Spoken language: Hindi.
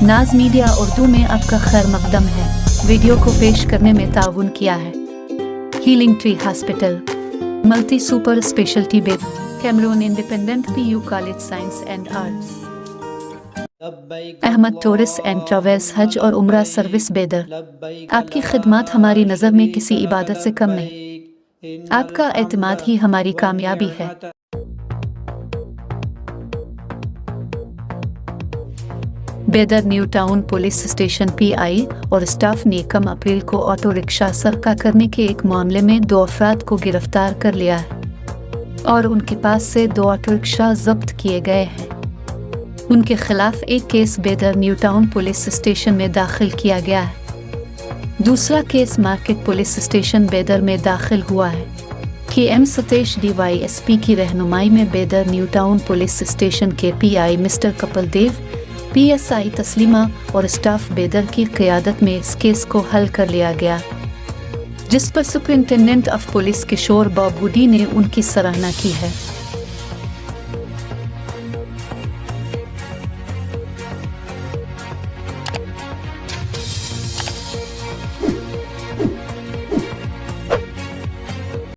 नाज मीडिया उर्दू में आपका खैर मकदम है। वीडियो को पेश करने में ताउन किया है healing tree hospital, multi super speciality bed, Cameroon independent PU college science and arts, Ahmed tourist and travels, हज और उम्रा सर्विस बेदर। आपकी खिदमत हमारी नज़र में किसी इबादत से कम नहीं। आपका एतमाद ही हमारी कामयाबी है। बेदर new town police station PI और स्टाफ ने कम अप्रैल को ऑटो रिक्शा सरका करने के एक मामले में 2 अफराद को गिरफ्तार कर लिया है और उनके पास से 2 ऑटो रिक्शा जब्त किए गए हैं। उनके खिलाफ एक केस बेदर न्यू टाउन पुलिस स्टेशन में दाखिल किया गया है। दूसरा केस मार्केट पुलिस स्टेशन बेदर में दाखिल हुआ है कि M सतेश DYSP की रहनुमाई में बेदर न्यू टाउन पुलिस स्टेशन के PI mister Kapil Dev, PSI Taslima और स्टाफ बेदर की क़यादत में इस केस को हल कर लिया गया, जिस पर सुपरिंटेंडेंट ऑफ पुलिस किशोर बाबूडी ने उनकी सराहना की है।